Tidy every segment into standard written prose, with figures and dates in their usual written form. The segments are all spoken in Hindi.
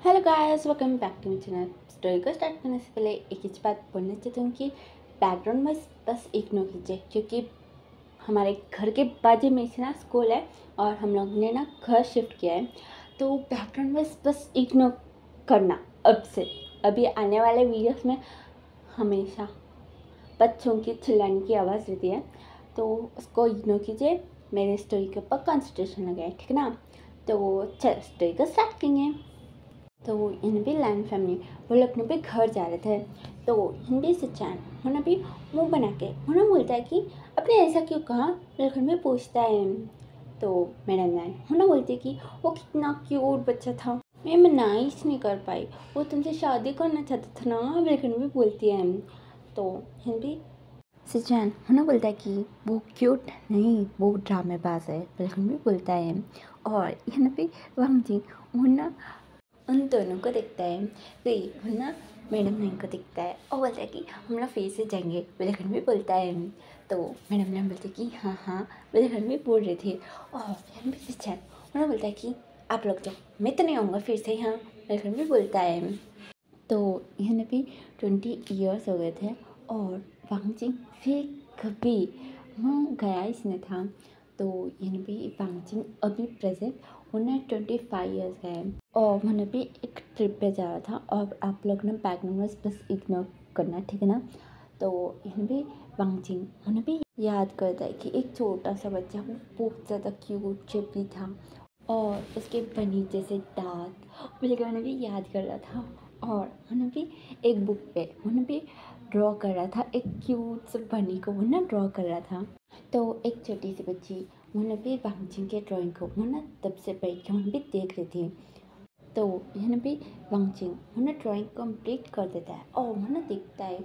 Hello guys, welcome back to my channel. Story को स्टार्ट करने से पहले एक ही बात बोलना चाहती हूँ कि बैकग्राउंड में बस इग्नोर कीजिए, क्योंकि हमारे घर के बाजू में से ना स्कूल है और हम लोग ने ना घर शिफ्ट किया है। तो बैकग्राउंड में बस इग्नोर करना। अब से अभी आने वाले वीडियोस में हमेशा बच्चों की चिल्लाने की आवाज़ रहती है, तो उसको इग्नोर कीजिए। मेरे स्टोरी के ऊपर कंसंट्रेशन लगाए, ठीक है ना। तो चल स्टोरी को स्टार्ट करेंगे। तो इन भी लैंड फैमिली वो लोग भी घर जा रहे थे। तो इन भी सच्चान होना भी मुंह बना के होना बोलता है कि अपने ऐसा क्यों कहा, मेरे घर में पूछता है। तो मैडम लैंड होना बोलती है कि वो कितना क्यूट बच्चा था, मैं मनाइश नहीं कर पाई, वो तुमसे शादी करना चाहता था ना, मेरे घर में बोलती है। तो हिंदी सच्चान होना बोलता है कि वो क्यूट नहीं, वो ड्रामेबाज है, बिल्कुल भी बोलता है। और यहाँ पे वांग जी होना उन दोनों को दिखता है। फिर वो ना मैडम नाइन को दिखता है और बोलता है कि हम लोग फिर से जाएंगे, मेरे घर में बोलता है। तो मैडम नाइन बोलते कि हाँ हाँ मेरे घर में बोल रहे थे। और फिर भी अच्छा उन्होंने बोलता है कि आप लोग जाओ, मैं तो नहीं आऊँगा फिर से, हाँ मेरे घर में बोलता है। तो यहाँ भी 20 ईयर्स हो गए थे और वांगजिंग फिर कभी वहाँ गया इसने था। तो यहाँ भी वांगजिंग अभी प्रेजेंट उन्हें 25 ईयर्स है और मैंने भी एक ट्रिप पे जा रहा था। और आप लोग ने बैकग्राउंड में बस इग्नोर करना, ठीक है ना। तो यहाँ भी वांगजिंग उन्हें भी याद करता है कि एक छोटा सा बच्चा वो बहुत ज़्यादा क्यूट चिपली था और उसके बनी जैसे दांत उन्हें भी याद कर रहा था। और उन्हें भी एक बुक पे उन्हें भी ड्रॉ कर रहा था, एक क्यूट से बनी को वो ना ड्रॉ कर रहा था। तो एक छोटी सी बच्ची उन्हें भी वांगजिंग के ड्राइंग को वो ना तब से बैठ के उन्हें भी देख रही थी। तो यहाँ भी वांगजिंग उन्हें ड्राइंग कंप्लीट कर देता है और उन्हें दिखता है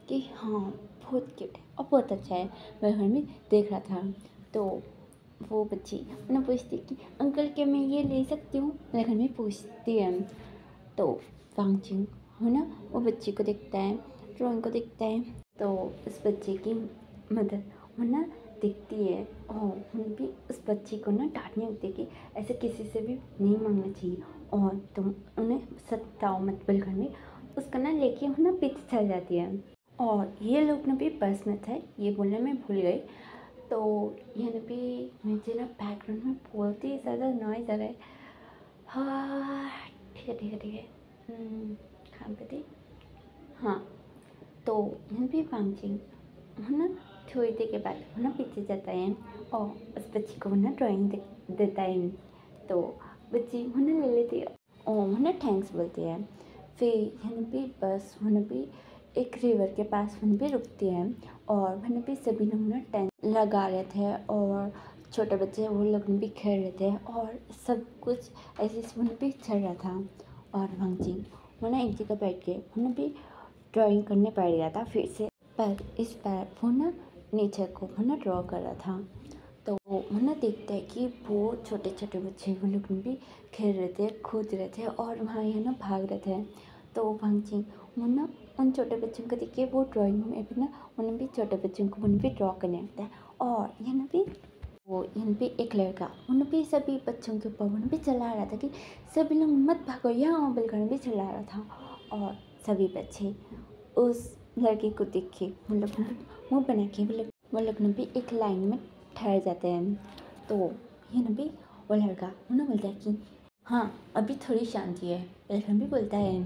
कि हाँ बहुत क्यूट है और बहुत अच्छा है, मैं घर में देख रहा था। तो वो बच्ची उन्हें पूछती कि अंकल क्या मैं ये ले सकती हूँ, मेरे घर में पूछती है। तो वांगजिंग है ना वो बच्ची को दिखता है, ड्राइंग को दिखता है। तो उस बच्चे की मदर वो ना दिखती है और उन्हें भी उस बच्ची को ना डांटने लगती है कि ऐसे किसी से भी नहीं मांगना चाहिए और तुम उन्हें सताओ मत, बिल्कुल में उसका ना लेके वो ना पीछे चल जाती है। और ये लोग ना भी बस में थे, ये बोलने में भूल गई। तो ये ना भी मुझे ना बैकग्राउंड में बोलती ही ज़्यादा नॉइज़ आ रहा है। हाँ ठीक है ठीक है ठीक है। कहाँ पे थी, हाँ। तो यहाँ भी वांगजिंग है ना थोड़ी देर के बाद वो ना पीछे जाता है और उस बच्ची को वो ना ड्राइंग देता है। तो बच्ची वो ना ले लेती है और वो ना थैंक्स बोलती है। फिर यहाँ भी बस वो भी एक रिवर के पास वहाँ भी रुकती है और वहाँ भी सभी लोग ना टेंट लगा रहे थे और छोटे बच्चे वो लोग भी खेल रहे थे और सब कुछ ऐसे वहाँ भी चल रहा था। और वांगजिंग वो ना एक जगह बैठ के वहाँ भी ड्राइंग करने बैठ गया था फिर से, पर इस बार वो ना नेचर को वो ना ड्रॉ कर रहा था। तो वो ना देखता है कि वो छोटे छोटे बच्चे वो लोग भी खेल रहे थे, कूद रहे थे और वहाँ ये ना भाग रहे थे। तो वांगजिंग वो ना उन छोटे बच्चों को देख के वो ड्राइंग में भी ना उन्हें भी छोटे बच्चों को उन्हें भी ड्रॉ करने लगता है। और ये ना भी वो यहाँ पे एक लड़का उन्हें भी सभी बच्चों के ऊपर उन्हें भी चला रहा था कि सभी लोग मत भागो, यहाँ बिल्कुल भी चला रहा था। और सभी बच्चे उस लड़के को देख के मतलब मुँह बना के वो लोग ने भी एक लाइन में ठहर जाते हैं। तो ये ना भी वो लड़का उन्हें बोलता है कि हाँ अभी थोड़ी शांति है, बिल्कुल भी बोलता है।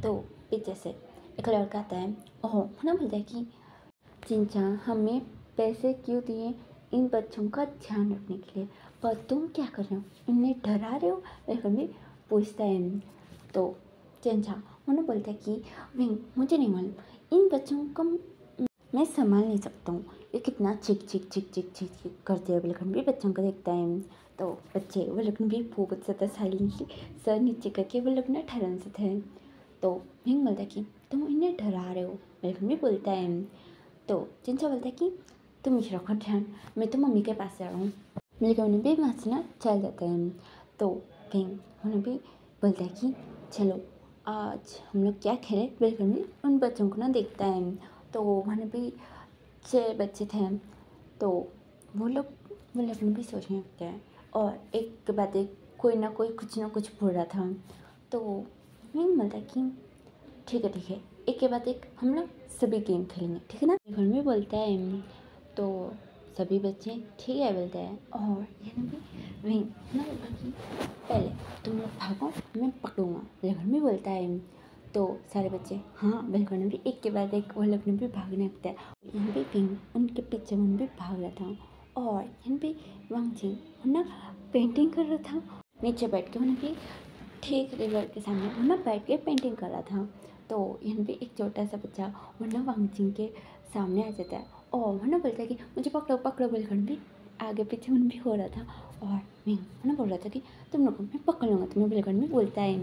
तो पीछे से एक लड़का आता है और उन्हें बोलता है कि चिंचा हमें पैसे क्यों दिए इन बच्चों का ध्यान रखने के लिए, पर तुम क्या कर रहे हो, इन्हें डरा रहे हो, बिल्कुल भी पूछता है। तो चिंचा उन्हें बोलता है कि विंग मुझे नहीं मालूम, इन बच्चों को मैं संभाल नहीं सकता हूँ, ये कितना चिक चिक चिक चिक चिक चिक करते हैं, बिल्कुल भी बच्चों को देखता है। तो बच्चे वो लोग भी बहुत ज़्यादा साइलेंटली सर नीचे करके वो लोग ना ठहरन से थे। तो विंग बोलता है कि तुम इन्हें डरा रहे हो, बिल्कुल भी बोलता है। तो चिंचा बोलता है कि तुम इसे रखो ध्यान, मैं तो मम्मी के पास जा रहा हूँ, मिलकर उन्हें भी वहाँ से ना चल जाते हैं। तो विंग उन्हें भी बोलता है कि चलो आज हम लोग क्या खेले, बिल्कुल भी उन बच्चों को ना देखता है। तो वहाँ भी 6 बच्चे थे। तो वो लोग भी सोचने लगते हैं और एक के बाद एक कोई ना कोई कुछ ना कुछ बोल रहा था। तो मैं बोलता कि ठीक है, एक के बाद एक हम लोग सभी गेम खेलेंगे, ठीक है ना। घर में बोलता है तो सभी बच्चे ठीक है बोलते हैं। और यहाँ भी वही ना बोलता कि पहले तुम लोग भागो, मैं पकड़ूंगा। घर में बोलता है तो सारे बच्चे हाँ बिल्कुल भी एक के बाद एक वो लोग भी भागने लगता है। यहाँ पे पिंग उनके पीछे मन भी भाग रहा था। और यहाँ पे वांगजिंग ना पेंटिंग कर रहा था नीचे बैठ के, उन्हें भी ठीक रिवर के सामने वो ना बैठ के पेंटिंग कर रहा था। तो यहाँ पे एक छोटा सा बच्चा वो ना वांगजिंग के सामने आ जाता है और वो ना बोलता है कि मुझे पकड़ो पकड़ो बोलकर भी आगे पीछे मन भी हो रहा था। और मैं ना बोल रहा था कि तुम लोगों को मैं पकड़ लूँगा तुम्हें बिल्कुल भी बोलता है।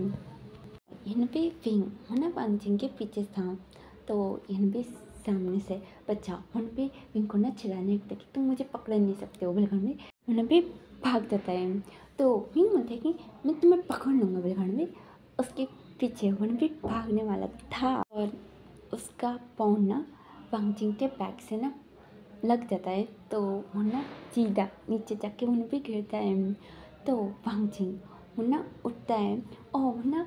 यहाँ पे विंग वो ना वांगजिंग के पीछे था। तो यहाँ पे सामने से बच्चा वहाँ पे विंग को ना चिल्लाने लगता है कि तुम मुझे पकड़ नहीं सकते हो बिल्कुल भी, वहाँ पे भाग जाता है। तो विंग बोलता है कि मैं तुम्हें पकड़ लूँगा बिल्कुल भी। उसके पीछे वहाँ पे भागने वाला था और उसका पाँव ना वांगजिंग के बैक से ना लग जाता है। तो वो ना सीधा नीचे जाके वहाँ पे गिरता है। तो वांगजिंग वो ना उठता है और वो ना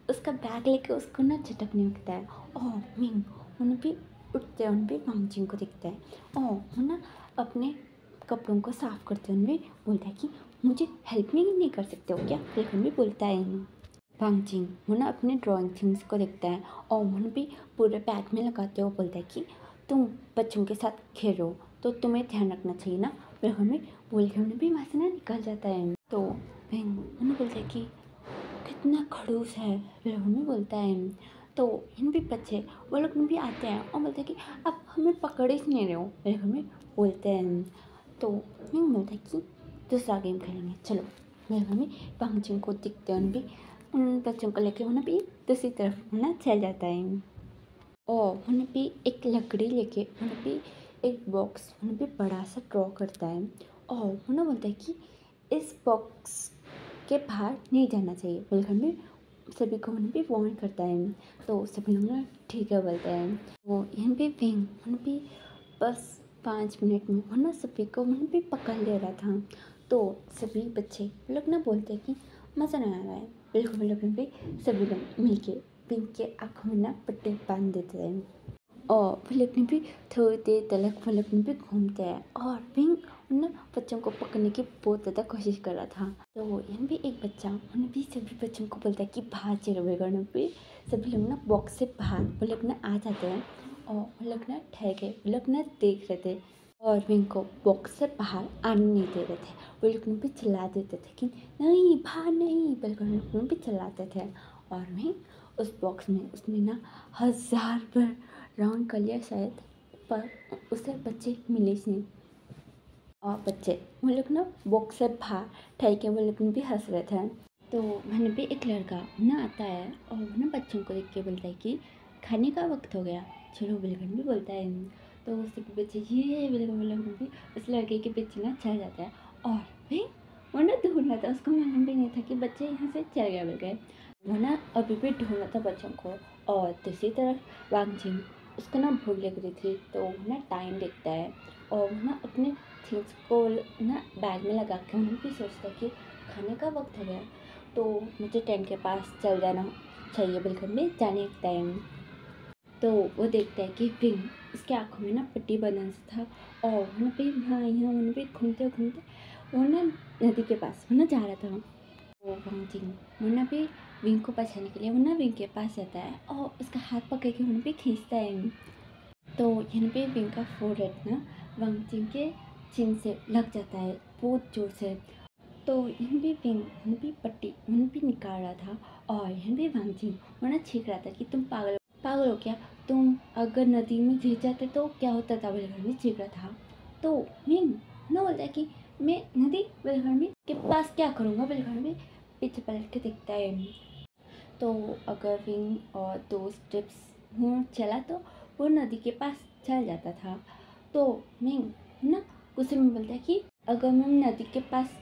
उसका बैग लेके उसको ना झटकने लगता है। और मिंग उन भी उठते उन भी वांगजिंग को दिखता है और वो ना अपने कपड़ों को साफ करते हुए बोलता है कि मुझे हेल्प नहीं कर सकते हो क्या, लेकिन भी बोलता है। वांगजिंग वो ना अपने ड्राइंग थिंग्स को देखता है और वो भी पूरे बैग में लगाते हुए बोलता है कि तुम बच्चों के साथ खेलो तो तुम्हें ध्यान रखना चाहिए ना, फिर हमें बोल के उन्हें भी वहाँ से ना निकल जाता है। तो विंग उन्हें बोलता है कि कितना खड़ूस है, फिर हमें बोलता है। तो इन भी बच्चे वो लोग भी आते हैं और बोलते हैं कि आप हमें पकड़ ही नहीं रहे हो, फिर हमें बोलते हैं। तो मैं बोलता है कि दूसरा गेम खेलेंगे चलो। फिर हमें वांगजिंग को दिखते हैं भी उन बच्चों को लेके उन्हें भी दूसरी तरफ ना चल जाता है। और उन्हें भी एक लकड़ी लेके उन्हें भी एक बॉक्स उन्हें भी बड़ा सा ड्रॉ करता है। और उन्हें बोलता है कि इस बॉक्स के बाहर नहीं जाना चाहिए, बिल्कुल भी सभी को उन्हें भी वार्न करता है। तो सभी लोग ना ठीक है बोलते हैं। वो यहाँ पे विंग उन्हें भी बस 5 मिनट में वो ना सभी को उन्हें भी पकड़ ले रहा था। तो सभी बच्चे लोग ना बोलते हैं कि मज़ा नहीं आ रहा है, बिल्कुल लोग भी सभी लोग मिलके विंग के आँखों में ना पट्टे बांध देते हैं। और फलक में भी थोड़ी देर तक फलक में भी घूमते हैं और विंग उन बच्चों को पकड़ने की बहुत ज़्यादा कोशिश कर रहा था। तो यहाँ भी एक बच्चा उन्हें भी सभी बच्चों को बोलता है कि बाहर चलो बेगड़ने पे। सभी लोग ना बॉक्स से बाहर वो लोग ना आ जाते हैं और वो लोग ना ठहर गए, वो लोग ना देख रहे थे और विंग को बॉक्स से बाहर आने नहीं दे रहे थे। वो लोग भी चिल्ला देते थे कि नहीं बाहर नहीं, बल्कि लोग भी चिल्लाते थे। और वहीं उस बॉक्स में उसने ना 1000 बार राउंड कर लिया शायद, पर उसे बच्चे मिले ही नहीं। और बच्चे वो लोग ना बॉक्स से बाहर ठहर के वो लोग भी हंस रहे थे। तो मैंने भी एक लड़का ना आता है और वो ना बच्चों को देख के बोलता है कि खाने का वक्त हो गया चलो, बिल्कुल भी बोलता है। तो उसके बच्चे ये बिल्कुल भी उस लड़के के पीछे ना चल जाता है। और भाई वो ना ढूंढ रहा था, उसको मालूम भी नहीं था कि बच्चे यहाँ से चल गए, मिल गए। वो ना अभी भी ढूंढ रहा था बच्चों को। और दूसरी तरफ वांगजिंग उसको ना भूख लग रही थी, तो वो ना टाइम देखता है और वो ना अपने थिंग्स को ना बैग में लगा के उन्हें भी सोचता है कि खाने का वक्त हो गया तो मुझे टेंट के पास चल जाना चाहिए, बिल्कुल भी जाने का टाइम। तो वो देखता है कि विंग उसके आँखों में ना पट्टी बना था और वहाँ पे यहाँ वहाँ पे घूमते घूमते वो ना नदी के पास वो ना जा रहा था। वो वांगजिंग वो ना भी विंग को बचाने के लिए वो ना विंग के पास जाता है और उसका हाथ पकड़ के वहाँ पे खींचता है। तो यहाँ पे विंग का फोरहेड ना वांगजिंग के चिन से लग जाता है बहुत जोर से। तो यहाँ भी विंग वहाँ भी पट्टी वहाँ भी निकाल रहा था और यहाँ भी वांगजिंग वो ना छींक रहा था कि तुम पागल हो क्या, तुम अगर नदी में गिर जाते तो क्या होता था, बिल्कुल भी छींक रहा था। तो विंग ना बोलता है कि मैं नदी बिल्कुल भी के पास क्या करूँगा, बिल्कुल भी पीछे पलट के देखता है। तो अगर विंग और 2 स्टेप्स चला तो वो नदी के पास चल जाता था। तो विंग ना गुस्से में बोलता है कि अगर मैं नदी के पास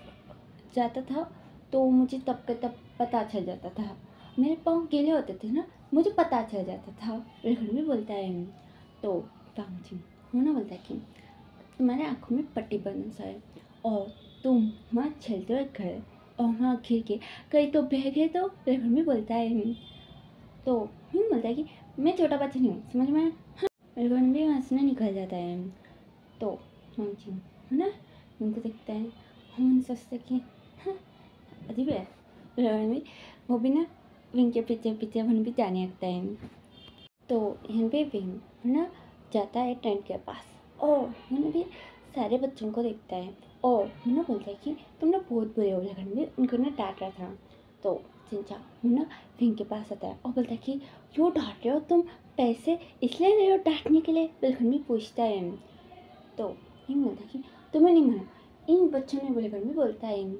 जाता था तो मुझे तब का तब पता चल जाता था, मेरे पाँव गीले होते थे ना, मुझे पता चल जाता था, बिल्कुल भी बोलता है। तो वांगजिंग वो ना बोलता है कि तुम्हारे आँखों में पट्टी बंद सा है और तुम वहाँ चलते हुए गए और वहाँ गिर के कहीं तो बह गए, तो बिल्कुल भी बोलता है। तो विंग बोलता है कि मैं छोटा बच्चा नहीं हूँ, समझ में आया? हाँ, बिलखंड भी हंसने निकल जाता है। तो वांगजिंग है ना उनको देखता है, हम सोचते कि हाँ अजीब है। बिलखंड भी वो भी ना विंग के पीछे पीछे वन भी जाने लगता है। तो यहाँ पे विंग है ना जाता है टेंट के पास और उन्होंने भी सारे बच्चों को देखता है और उन्होंने बोलता है कि तुम ना बहुत बुरे हो। बिलखंड भी उनको ना डांट रहा था। तो चिंचा वो ना विंग के पास आता है और बोलता है कि क्यों डांट रहे हो तुम, पैसे इसलिए ले रहे हो डांटने के लिए? बिलखंड भी पूछता है। तो विंग बोलता है कि तुम्हें नहीं माना, इन बच्चों ने। बिलखंड भी बोलता है।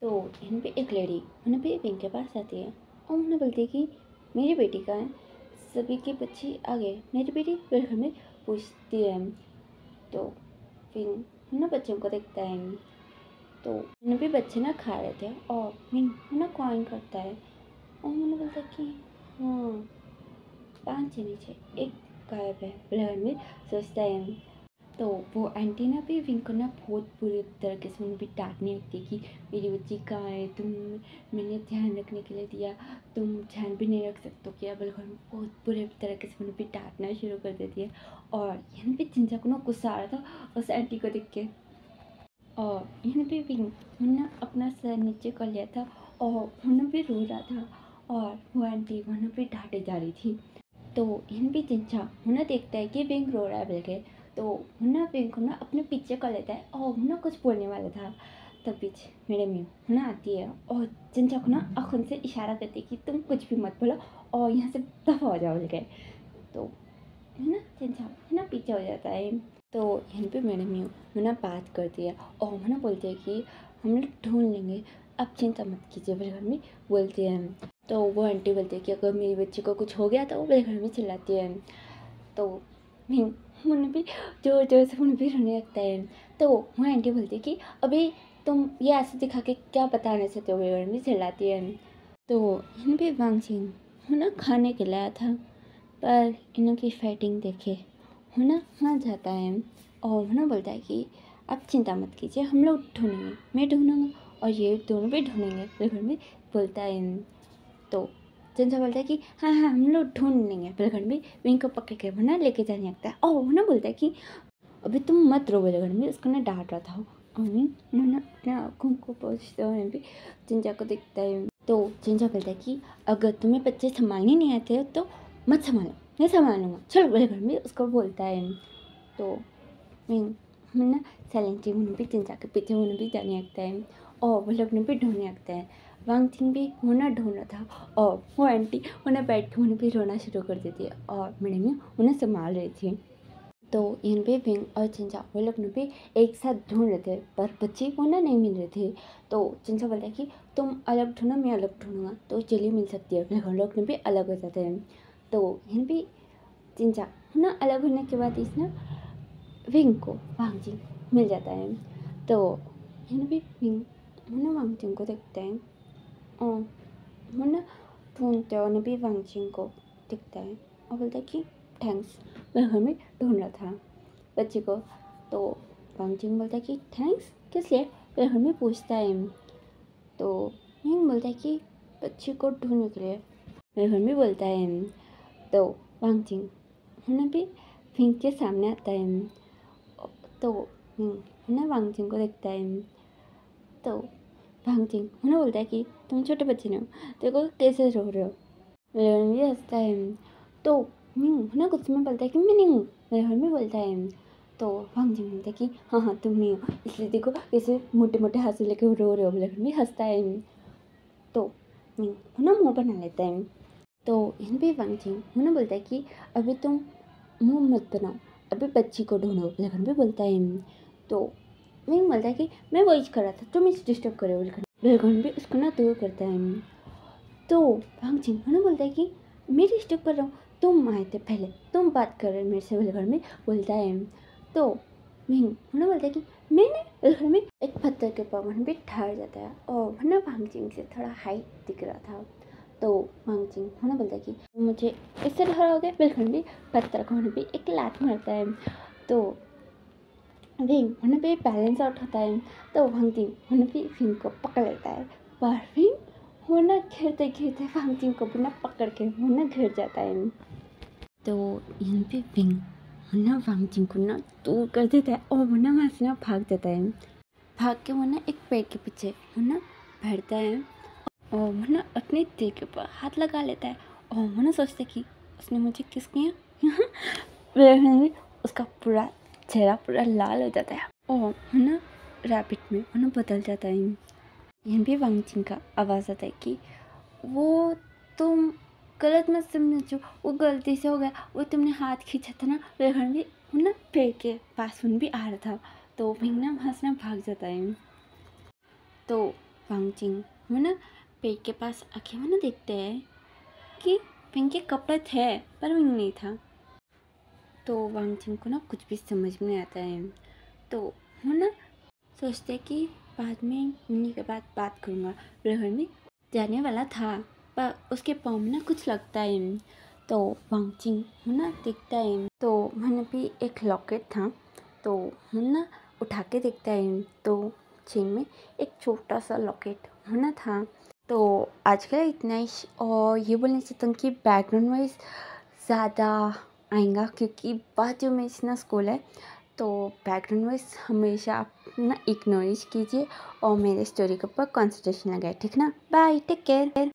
तो यहाँ पे एक लेडी उन्हें भी विंग के पास आती है और उन्हें बोलती है कि मेरी बेटी का है। सभी के बच्चे आ गए, मेरी बेटी? बिलखंड भी पूछती है। तो विंग ना बच्चों को देखता है। तो उन्हें भी बच्चे ना खा रहे थे और विंग ना कॉइन करता है और उन्होंने बोलता है कि हाँ 5 ही नीचे एक गायब है। बिलखंड भी सोचता है। तो वो आंटी ना भी विंग को ना बहुत बुरी तरीके से उन्हें भी डांटने लगती है कि मेरी बच्ची कहाँ है, तुम मैंने ध्यान रखने के लिए दिया, तुम ध्यान भी नहीं रख सकते क्या? बिल्कुल बहुत बुरे तरीके से उन्हें भी डांटना शुरू कर देती है। और यहाँ पे चिंचा को ना गुस्सा आ रहा था उस आंटी को देख के। और यहाँ पे विंग ना अपना सर नीचे कर लिया था और उन्हें भी रो रहा था और वो आंटी उन्हें भी डांटे जा रही थी। तो यहाँ भी चिंचा उन्हें देखता है कि विंग रो रहा है बोल के। तो मुन्ना विंग को ना अपने पीछे कर लेता है और मुन्ना कुछ बोलने वाला था तब बीच मेरे में मुन्ना आती है और चिंचा को ना आँखों से इशारा करती है कि तुम कुछ भी मत बोलो और यहाँ से दफा हो जाओ बोल के। तो है ना चिंचा है ना पीछे हो जाता है। तो यहाँ पे मेरे में मुन्ना बात करती है और मुन्ना बोलती है कि हम लोग ढूंढ लेंगे, अब चिंता मत कीजिए। मेरे घर में बोलती है। तो वो आंटी बोलती है कि अगर मेरी बच्ची को कुछ हो गया तो वो मेरे घर में चिल्लाती है। तो मुन्ना भी जोर जोर से मुन्ना भी रोने लगता है। तो वो आंटी बोलती है कि अभी तुम ये ऐसे दिखा के क्या बताना चाहते हो? मेरे घर में चिल्लाती है। तो इन भी वांगजिंग मुन्ना खाने के लाया था पर इनों की फाइटिंग देखे मुन्ना वहाँ जाता है और मुन्ना बोलता है कि आप चिंता मत कीजिए, हम लोग ढूंढेंगे, मैं ढूंढूंगा और ये दोनों भी ढूंढेंगे। मेरे घर में बोलता है। तो चिंचा बोलता है कि हाँ हाँ हम लोग ढूंढ लेंगे। बिलखंड भी विंग को पकड़ के मुन्ना लेके जाने लगता है और मुन्ना बोलता है कि अभी तुम मत रो। बिलखंड भी उसको ना डांट रहा था और मुन्ना अपने आँखों को पोंछते हुए भी चिंचा को देखता है। तो चिंचा बोलता है कि अगर तुम्हें बच्चे संभालने नहीं आते हो तो मत संभालो, मैं संभालूंगा, चलो। बिलखंड भी उसको बोलता है। तो मुन्ना साइलेंटली मुन्ना भी चिंचा के पीछे मुन्ना भी जाने लगता है और वो लोग ने भी ढूंढने लगता है। वांगजिंग भी मुन्ना ढूंढ रहा था और वो आंटी उन्हें बैठ के उन्हें भी रोना शुरू कर देती है और मेरे में उन्हें संभाल रही थी। तो इन भी विंग और चिंचा वो लोग ने भी एक साथ ढूंढ रहे थे पर बच्चे मुन्ना नहीं मिल रहे थे। तो चिंचा बोलता है कि तुम अलग ढूंढो, मैं अलग ढूंढूंगा तो चलिए मिल सकती है। फिर हम लोग ने भी अलग हो जाते हैं। तो इन भी चिंचा ना अलग होने के बाद इसने विंग को वांगजिंग मिल जाता है। तो इन भी विंग मुन्ना वांगजिंग को देखते हैं और मुन्ना ढूंढते और भी वांगजिंग को दिखता है और बोलता है कि थैंक्स, मैं घर में ढूंढ रहा था बच्चे को। तो वांगजिंग बोलता है कि थैंक्स किस लिए? मेरे घर में पूछता है। तो विंग बोलता है कि बच्चे को ढूंढने के लिए। मेरे घर में बोलता है। तो वांगजिंग उन्हें भी विंग के सामने आता है। तो उन्हें वांगजिंग को देखता है। तो वांगजिंग उन्हें बोलता है कि तुम छोटे बच्चे नहीं हो, देखो कैसे रो रहे हो। मेरे घर में हंसता है। तो उन्हें गुस्से में बोलता है कि मैं नहीं हूँ। मेरे घर में बोलता है। तो वांगजिंग बोलता है कि हाँ हाँ तुम नहीं हो, इसलिए देखो कैसे मोटे मोटे हाथ लेके रो रहे हो। मेरे घर में हंसता है। तो उन्हें मुँह बना लेता है। तो इन भी वांगजिंग उन्हें बोलता है कि अभी तुम मुँह मत बनाओ, अभी बच्ची को ढूंढो। मेरे घर में बोलता है। तो विंग बोलता है कि मैं वही कर रहा था, तुम इसे डिस्टर्ब करो। बिलखंड भी उसको ना दूर करता है। तो वांगजिंग उन्हें बोलता है कि मैं डिस्टर्ब कर रहा हूँ, तुम आए थे पहले, तुम बात कर रहे हो मेरे से। बिलखंड में बोलता है। तो विंग उन्हें बोलता है कि मैंने। बिलखंड में एक पत्थर के ऊपर वहाँ पे ठहर जाता है और वरना वांगजिंग से थोड़ा हाइट दिख रहा था। तो वांगजिंग उन्हें बोलता है कि मुझे इससे डराओगे? बिलखंड भी पत्थर को उन्हें भी एक लात मारता है। तो विंग उन्हें भी बैलेंस आउट होता है। तो वांगजिंग उन्हें भी विंग को पकड़ लेता है पर विंग वो ना घिरते घिरते वांगजिंग को भी ना पकड़ के वो ना घिर जाता है। तो यहाँ पे विंग वो ना वांगजिंग को ना दूर कर देता है और वो ना वहाँ से ना भाग जाता है। भाग के वो ना एक पेड़ के पीछे वो ना बैठता है और वो ना अपने दिल के ऊपर हाथ लगा लेता है और वो ना सोचते कि उसने मुझे किस किया। फिर उसका पूरा चेहरा पूरा लाल हो जाता है और वो ना रैबिट में वो ना बदल जाता है। यहाँ भी वांगजिंग का आवाज़ आता है कि वो तुम गलत मत समझो, वो गलती से हो गया, वो तुमने हाथ खींचा था ना। फिर भी वो ना पेड़ के पास भी आ रहा था तो विंग ना वहाँ से ना भाग जाता है। तो वांगजिंग वो ना पेड़ के पास आके वो ना देखते हैं कि विंग के कपड़े थे पर विंग नहीं था। तो वांगजिंग को ना कुछ भी समझ में नहीं आता है। तो वो ना सोचते कि बाद में मिलने के बाद बात करूँगा। रहर में जाने वाला था पर उसके पाँव में ना कुछ लगता है। तो वांगजिंग वो ना देखता है तो मैंने भी एक लॉकेट था तो वो ना उठा के देखता है तो चेन में एक छोटा सा लॉकेट होना था। तो आज का इतना ही और ये बोलना चाहता हूँ कि बैकग्राउंड वाइज ज़्यादा आएगा क्योंकि बाजू में इतना स्कूल है। तो बैकग्राउंड वाइज हमेशा आप ना इग्नोर कीजिए और मेरे स्टोरी के ऊपर कंसंट्रेशन लगाए, ठीक ना। Bye, take care.